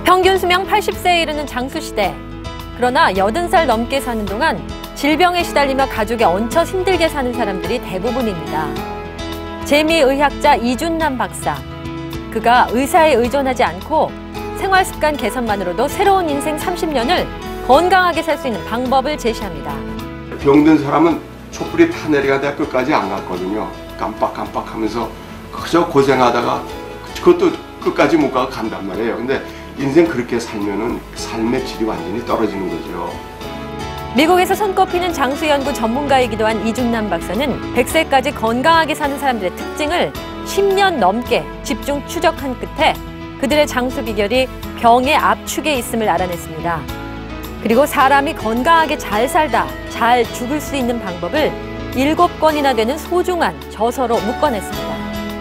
평균 수명 80세에 이르는 장수시대. 그러나 80살 넘게 사는 동안 질병에 시달리며 가족에 얹혀 힘들게 사는 사람들이 대부분입니다. 재미의학자 이준남 박사. 그가 의사에 의존하지 않고 생활습관 개선만으로도 새로운 인생 30년을 건강하게 살 수 있는 방법을 제시합니다. 병든 사람은 촛불이 다 내려가다 끝까지 안 갔거든요. 깜빡깜빡하면서 그저 고생하다가 그것도 끝까지 못 가고 간단 말이에요. 근데 인생 그렇게 살면은 삶의 질이 완전히 떨어지는 거죠. 미국에서 손꼽히는 장수연구 전문가이기도 한 이준남 박사는 100세까지 건강하게 사는 사람들의 특징을 10년 넘게 집중 추적한 끝에 그들의 장수 비결이 병의 압축에 있음을 알아냈습니다. 그리고 사람이 건강하게 잘 살다, 잘 죽을 수 있는 방법을 7권이나 되는 소중한 저서로 묶어냈습니다.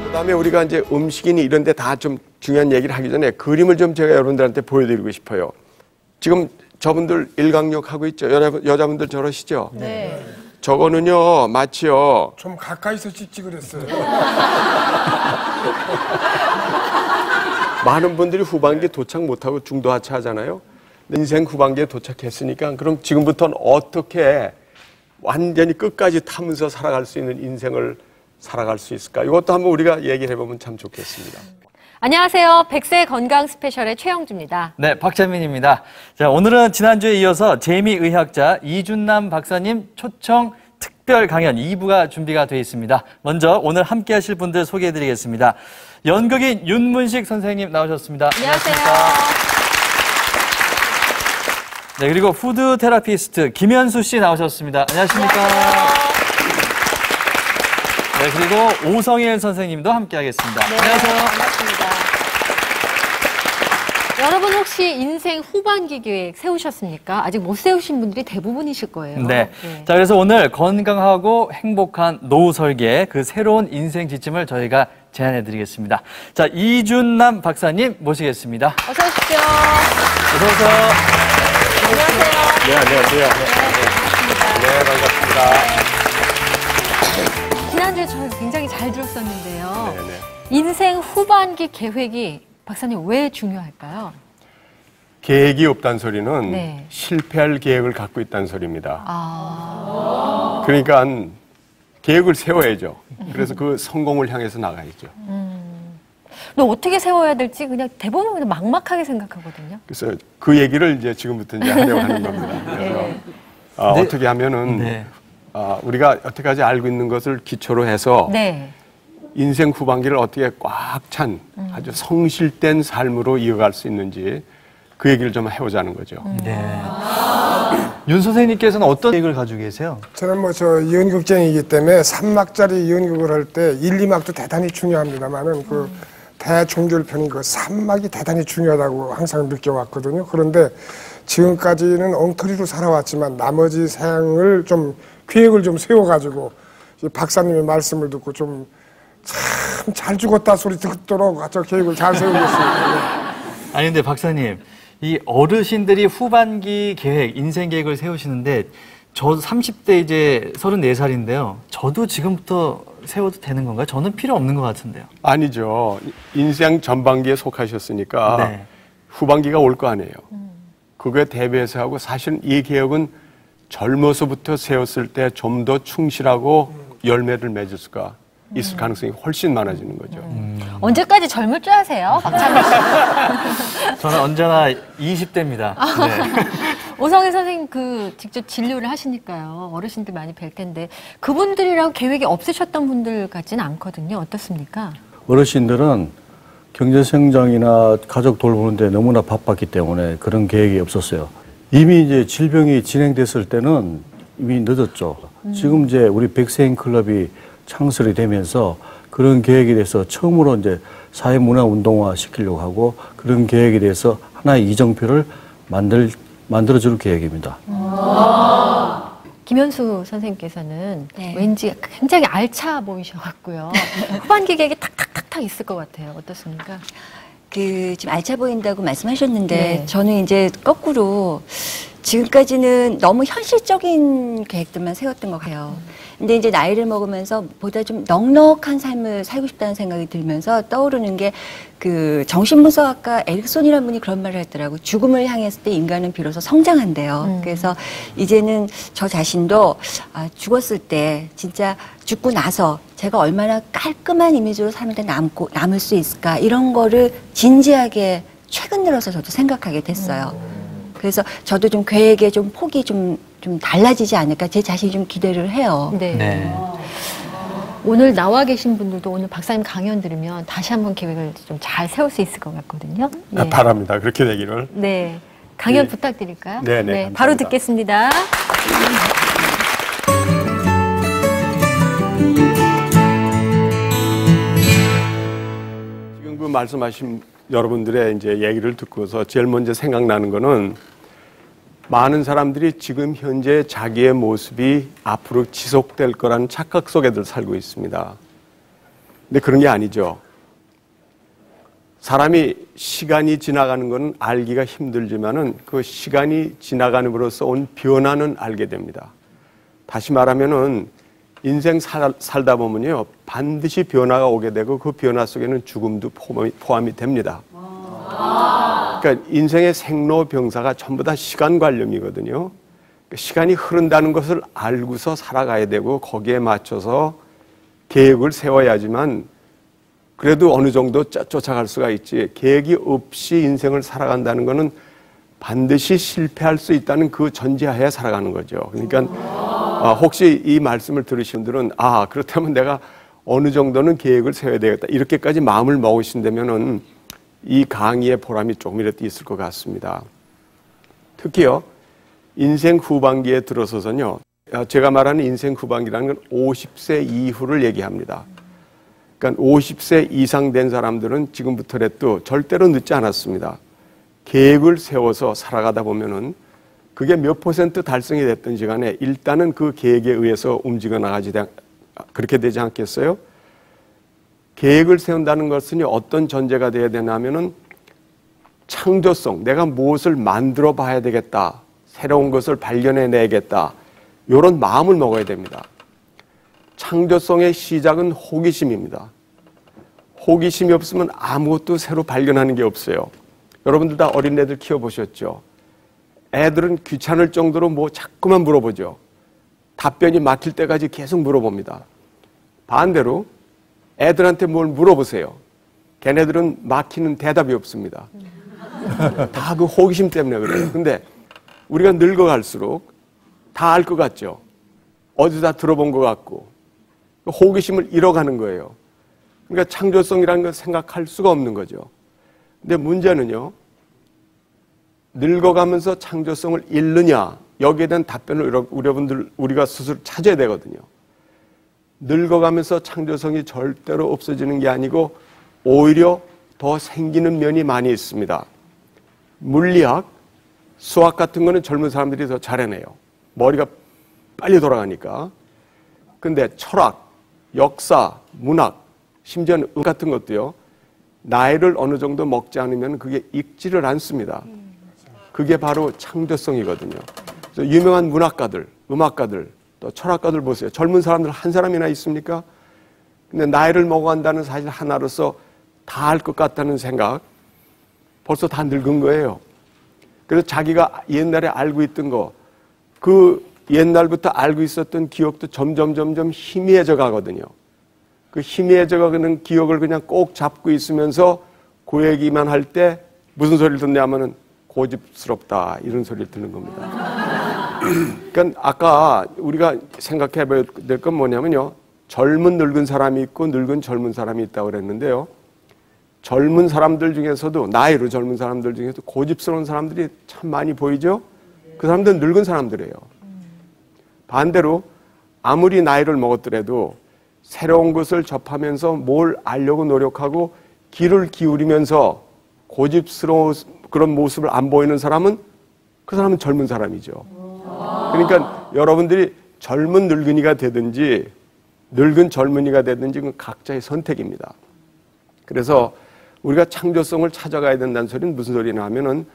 그다음에 우리가 이제 음식이니 이런 데 다 좀 중요한 얘기를 하기 전에 그림을 좀 제가 여러분들한테 보여드리고 싶어요. 지금 저분들 일광욕 하고 있죠? 여자분들 저러시죠? 네. 저거는요, 마치요. 좀 가까이서 찍지 그랬어요. 많은 분들이 후반기에 도착 못하고 중도 하차하잖아요. 인생 후반기에 도착했으니까 그럼 지금부터는 어떻게 완전히 끝까지 타면서 살아갈 수 있는 인생을 살아갈 수 있을까? 이것도 한번 우리가 얘기를 해보면 참 좋겠습니다. 안녕하세요. 100세 건강 스페셜의 최영주입니다. 네, 박찬민입니다. 자, 오늘은 지난주에 이어서 재미의학자 이준남 박사님 초청 특별 강연 2부가 준비가 되어 있습니다. 먼저 오늘 함께 하실 분들 소개해드리겠습니다. 연극인 윤문식 선생님 나오셨습니다. 안녕하세요. 네, 그리고 푸드 테라피스트 김현수 씨 나오셨습니다. 안녕하십니까? 안녕하세요. 네, 그리고 오성일 선생님도 함께 하겠습니다. 네, 안녕하세요. 반갑습니다. 여러분 혹시 인생 후반기 계획 세우셨습니까? 아직 못 세우신 분들이 대부분이실 거예요. 네. 자, 그래서 오늘 건강하고 행복한 노후 설계 그 새로운 인생 지침을 저희가 제안해 드리겠습니다. 자, 이준남 박사님 모시겠습니다. 어서 오십시오. 어서 오세요. 안녕하세요. 네, 안녕하세요. 네, 반갑습니다. 지난주에 저희 굉장히 잘 들었었는데요. 네네. 인생 후반기 계획이 박사님 왜 중요할까요? 계획이 없다는 소리는 네. 실패할 계획을 갖고 있다는 소리입니다. 아. 그러니까 계획을 세워야죠. 그래서 그 성공을 향해서 나가야죠. 근데 어떻게 세워야 될지 그냥 대부분 그냥 막막하게 생각하거든요. 그래서 그 얘기를 이제 지금부터 이제 하려고 하는 겁니다. 그래서 네. 어떻게 하면은 네. 우리가 여태까지 알고 있는 것을 기초로 해서 네. 인생 후반기를 어떻게 꽉 찬 아주 성실된 삶으로 이어갈 수 있는지 그 얘기를 좀 해보자는 거죠. 네. 윤 선생님께서는 어떤 계획을 가지고 계세요? 저는 연극쟁이기 때문에 3막짜리 연극을 할 때 1, 2막도 대단히 중요합니다만은 그 대종결편인 그 3막이 대단히 중요하다고 항상 느껴왔거든요. 그런데 지금까지는 엉터리로 살아왔지만 나머지 사항을 좀 계획을 좀 세워가지고 박사님의 말씀을 듣고 좀 참 잘 죽었다 소리 듣도록 저 계획을 잘 세우겠습니다. 아니 근데 박사님, 이 어르신들이 후반기 계획, 인생 계획을 세우시는데 저 30대 이제 34살인데요. 저도 지금부터 세워도 되는 건가요? 저는 필요 없는 것 같은데요. 아니죠. 인생 전반기에 속하셨으니까 네. 후반기가 올 거 아니에요. 그거에 대비해서 하고 사실은 이 계획은 젊어서부터 세웠을 때 좀 더 충실하고 열매를 맺을 수가 있을 가능성이 훨씬 많아지는 거죠. 언제까지 젊을 줄 아세요? 박찬민 씨. 저는 언제나 20대입니다. 네. 오성일 선생님 직접 진료를 하시니까요. 어르신들 많이 뵐 텐데 그분들이랑 계획이 없으셨던 분들 같지는 않거든요. 어떻습니까? 어르신들은 경제 성장이나 가족 돌보는데 너무나 바빴기 때문에 그런 계획이 없었어요. 이미 이제 질병이 진행됐을 때는 이미 늦었죠. 지금 이제 우리 백세인 클럽이 창설이 되면서 그런 계획에 대해서 처음으로 이제 사회문화운동화 시키려고 하고 그런 계획에 대해서 하나의 이정표를 만들어줄 계획입니다. 김현수 선생님께서는 네. 왠지 굉장히 알차 보이셔갖고요. 후반기 계획이 탁탁탁탁 있을 것 같아요. 어떻습니까? 좀 알차 보인다고 말씀하셨는데 네. 저는 이제 거꾸로 지금까지는 너무 현실적인 계획들만 세웠던 것 같아요. 근데 이제 나이를 먹으면서 보다 좀 넉넉한 삶을 살고 싶다는 생각이 들면서 떠오르는 게 그 정신분석학가 에릭손이라는 분이 그런 말을 했더라고요. 죽음을 향했을 때 인간은 비로소 성장한대요. 그래서 이제는 저 자신도 죽었을 때 진짜 죽고 나서 제가 얼마나 깔끔한 이미지로 삶을 때 남을 수 있을까 이런 거를 진지하게 최근 들어서 저도 생각하게 됐어요. 그래서 저도 좀 계획에 좀 폭이 좀 달라지지 않을까 제 자신이 좀 기대를 해요. 네. 네. 오늘 나와 계신 분들도 오늘 박사님 강연 들으면 다시 한번 계획을 좀 잘 세울 수 있을 것 같거든요. 예. 바랍니다. 그렇게 되기를. 네. 강연 네. 부탁드릴까요? 네, 네, 바로 감사합니다. 듣겠습니다. 지금 그 말씀하신 여러분들의 이제 얘기를 듣고서 제일 먼저 생각나는 거는 많은 사람들이 지금 현재 자기의 모습이 앞으로 지속될 거라는 착각 속에들 살고 있습니다. 근데 그런 게 아니죠. 사람이 시간이 지나가는 건 알기가 힘들지만은 그 시간이 지나감으로써 온 변화는 알게 됩니다. 다시 말하면은 인생 살다 보면요 반드시 변화가 오게 되고 그 변화 속에는 죽음도 포함이 됩니다. 그러니까 인생의 생로병사가 전부 다 시간 관념이거든요. 시간이 흐른다는 것을 알고서 살아가야 되고 거기에 맞춰서 계획을 세워야지만 그래도 어느 정도 쫓아갈 수가 있지. 계획이 없이 인생을 살아간다는 것은 반드시 실패할 수 있다는 그 전제하에 살아가는 거죠. 그러니까 혹시 이 말씀을 들으신 분들은 그렇다면 내가 어느 정도는 계획을 세워야 되겠다. 이렇게까지 마음을 먹으신다면은 이 강의의 보람이 조금이라도 있을 것 같습니다. 특히요, 인생 후반기에 들어서서는요, 제가 말하는 인생 후반기라는 건 50세 이후를 얘기합니다. 그러니까 50세 이상 된 사람들은 지금부터라도 절대로 늦지 않았습니다. 계획을 세워서 살아가다 보면은 그게 몇 % 달성이 됐든지 간에 일단은 그 계획에 의해서 움직여 나가지 그렇게 되지 않겠어요? 계획을 세운다는 것은 어떤 전제가 되어야 되냐면은 창조성, 내가 무엇을 만들어 봐야 되겠다, 새로운 것을 발견해 내야겠다, 이런 마음을 먹어야 됩니다. 창조성의 시작은 호기심입니다. 호기심이 없으면 아무것도 새로 발견하는 게 없어요. 여러분들 다 어린애들 키워보셨죠? 애들은 귀찮을 정도로 뭐 자꾸만 물어보죠. 답변이 막힐 때까지 계속 물어봅니다. 반대로 애들한테 뭘 물어보세요. 걔네들은 막히는 대답이 없습니다. 다 그 호기심 때문에 그래요. 근데 우리가 늙어갈수록 다 알 것 같죠? 어디다 들어본 것 같고 호기심을 잃어가는 거예요. 그러니까 창조성이라는 걸 생각할 수가 없는 거죠. 근데 문제는요, 늙어가면서 창조성을 잃느냐, 여기에 대한 답변을 우리가 스스로 찾아야 되거든요. 늙어가면서 창조성이 절대로 없어지는 게 아니고 오히려 더 생기는 면이 많이 있습니다. 물리학, 수학 같은 거는 젊은 사람들이 더 잘해내요. 머리가 빨리 돌아가니까. 근데 철학, 역사, 문학, 심지어는 음 같은 것도요, 나이를 어느 정도 먹지 않으면 그게 익지를 않습니다. 그게 바로 창조성이거든요. 그래서 유명한 문학가들, 음악가들, 또 철학가들 보세요. 젊은 사람들 한 사람이나 있습니까? 근데 나이를 먹어간다는 사실 하나로서 다 알 것 같다는 생각, 벌써 다 늙은 거예요. 그래서 자기가 옛날에 알고 있던 거, 그 옛날부터 알고 있었던 기억도 점점 희미해져 가거든요. 그 희미해져 가는 기억을 그냥 꼭 잡고 있으면서 그 얘기만 할 때 무슨 소리를 듣냐면은 고집스럽다, 이런 소리를 듣는 겁니다. 그러니까 아까 우리가 생각해 봐야 될 건 뭐냐면요, 젊은 늙은 사람이 있고 늙은 젊은 사람이 있다고 그랬는데요, 젊은 사람들 중에서도, 나이로 젊은 사람들 중에서도 고집스러운 사람들이 참 많이 보이죠? 그 사람들은 늙은 사람들이에요. 반대로 아무리 나이를 먹었더라도 새로운 것을 접하면서 뭘 알려고 노력하고 귀를 기울이면서 고집스러운 그런 모습을 안 보이는 사람은, 그 사람은 젊은 사람이죠. 그러니까 여러분들이 젊은 늙은이가 되든지 늙은 젊은이가 되든지 그건 각자의 선택입니다. 그래서 우리가 창조성을 찾아가야 된다는 소리는 무슨 소리냐 하면은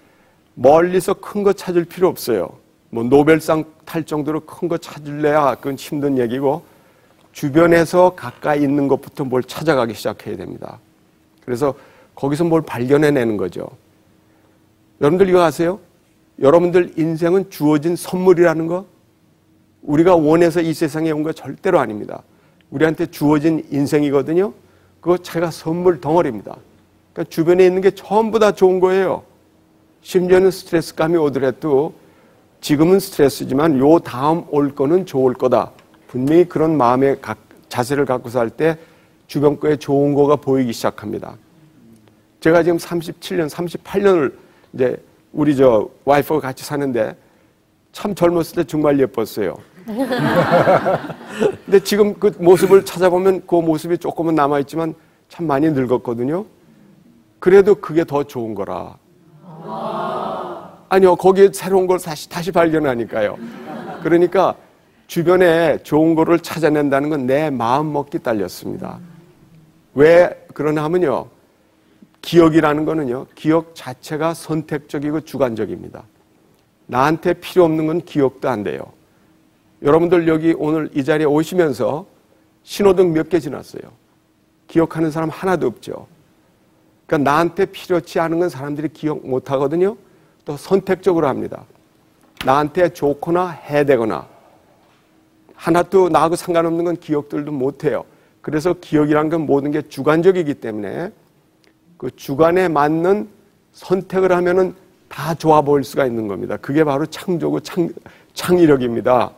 멀리서 큰 거 찾을 필요 없어요. 뭐 노벨상 탈 정도로 큰 거 찾을래야 그건 힘든 얘기고 주변에서 가까이 있는 것부터 뭘 찾아가기 시작해야 됩니다. 그래서 거기서 뭘 발견해내는 거죠. 여러분들 이거 아세요? 여러분들 인생은 주어진 선물이라는 거? 우리가 원해서 이 세상에 온 거 절대로 아닙니다. 우리한테 주어진 인생이거든요. 그거 자기가 선물 덩어리입니다. 그러니까 주변에 있는 게 전부 다 좋은 거예요. 심지어는 스트레스감이 오더라도 지금은 스트레스지만 요 다음 올 거는 좋을 거다. 분명히 그런 마음의 자세를 갖고 살 때 주변 거에 좋은 거가 보이기 시작합니다. 제가 지금 37년, 38년을 이제 우리 와이프가 같이 사는데 참 젊었을 때 정말 예뻤어요. 근데 지금 그 모습을 찾아보면 그 모습이 조금은 남아있지만 참 많이 늙었거든요. 그래도 그게 더 좋은 거라. 아니요, 거기에 새로운 걸 다시 발견하니까요. 그러니까 주변에 좋은 거를 찾아낸다는 건 내 마음 먹기 딸렸습니다. 왜 그러나 하면요. 기억이라는 거는요. 기억 자체가 선택적이고 주관적입니다. 나한테 필요 없는 건 기억도 안 돼요. 여러분들 여기 오늘 이 자리에 오시면서 신호등 몇 개 지났어요. 기억하는 사람 하나도 없죠. 그러니까 나한테 필요치 않은 건 사람들이 기억 못 하거든요. 또 선택적으로 합니다. 나한테 좋거나 해되거나 하나도 나하고 상관없는 건 기억들도 못 해요. 그래서 기억이란 건 모든 게 주관적이기 때문에 그 주관에 맞는 선택을 하면은 다 좋아 보일 수가 있는 겁니다. 그게 바로 창조고 창의력입니다.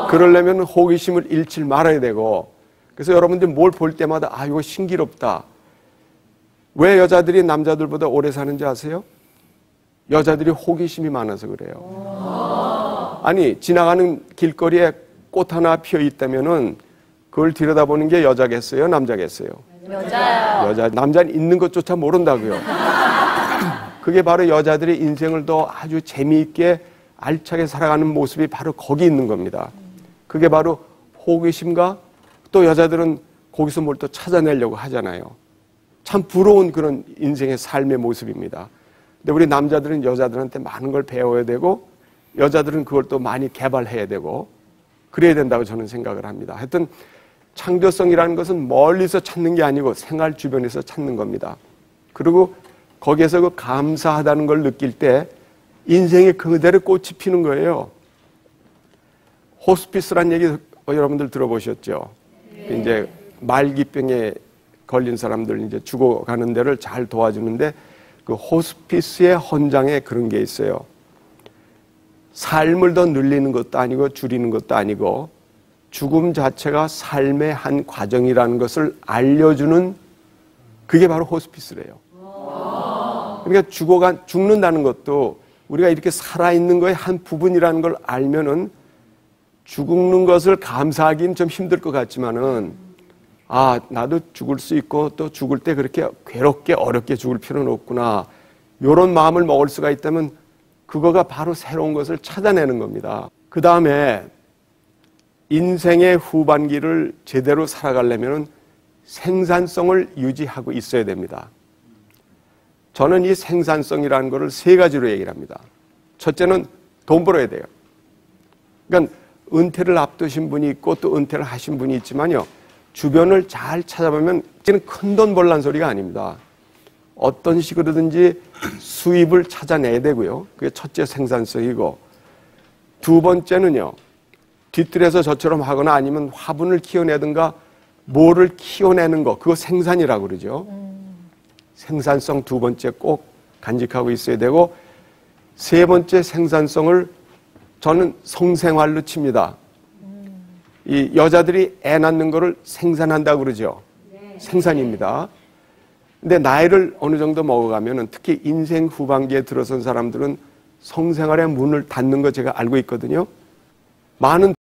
그러려면 호기심을 잃지 말아야 되고, 그래서 여러분들 뭘 볼 때마다 아 이거 신기롭다. 왜 여자들이 남자들보다 오래 사는지 아세요? 여자들이 호기심이 많아서 그래요. 아니 지나가는 길거리에 꽃 하나 피어 있다면은 그걸 들여다보는 게 여자겠어요, 남자겠어요? 여자요. 여자. 남자는 있는 것조차 모른다고요. 그게 바로 여자들의 인생을 더 아주 재미있게 알차게 살아가는 모습이 바로 거기 있는 겁니다. 그게 바로 호기심과 또 여자들은 거기서 뭘 또 찾아내려고 하잖아요. 참 부러운 그런 인생의 삶의 모습입니다. 근데 우리 남자들은 여자들한테 많은 걸 배워야 되고 여자들은 그걸 또 많이 개발해야 되고 그래야 된다고 저는 생각을 합니다. 하여튼 창조성이라는 것은 멀리서 찾는 게 아니고 생활 주변에서 찾는 겁니다. 그리고 거기에서 그 감사하다는 걸 느낄 때 인생이 그대로 꽃이 피는 거예요. 호스피스란 얘기 여러분들 들어보셨죠? 네. 이제 말기병에 걸린 사람들 이제 죽어가는 데를 잘 도와주는데 그 호스피스의 헌장에 그런 게 있어요. 삶을 더 늘리는 것도 아니고 줄이는 것도 아니고 죽음 자체가 삶의 한 과정이라는 것을 알려주는 그게 바로 호스피스래요. 그러니까 죽는다는 것도 우리가 이렇게 살아있는 거의 한 부분이라는 걸 알면은 죽는 것을 감사하기는 좀 힘들 것 같지만은 아, 나도 죽을 수 있고 또 죽을 때 그렇게 괴롭게 어렵게 죽을 필요는 없구나. 이런 마음을 먹을 수가 있다면 그거가 바로 새로운 것을 찾아내는 겁니다. 그 다음에 인생의 후반기를 제대로 살아가려면 생산성을 유지하고 있어야 됩니다. 저는 이 생산성이라는 것을 세 가지로 얘기를 합니다. 첫째는 돈 벌어야 돼요. 그러니까 은퇴를 앞두신 분이 있고 또 은퇴를 하신 분이 있지만요. 주변을 잘 찾아보면 이제는 큰 돈 벌란 소리가 아닙니다. 어떤 식으로든지 수입을 찾아내야 되고요. 그게 첫째 생산성이고 두 번째는요. 뒤뜰에서 저처럼 하거나 아니면 화분을 키워내든가 뭐를 키워내는 거 그거 생산이라고 그러죠. 생산성 두 번째 꼭 간직하고 있어야 되고 세 번째 생산성을 저는 성생활로 칩니다. 이 여자들이 애 낳는 거를 생산한다고 그러죠. 생산입니다. 근데 나이를 어느 정도 먹어가면은 특히 인생 후반기에 들어선 사람들은 성생활의 문을 닫는 거 제가 알고 있거든요. 많은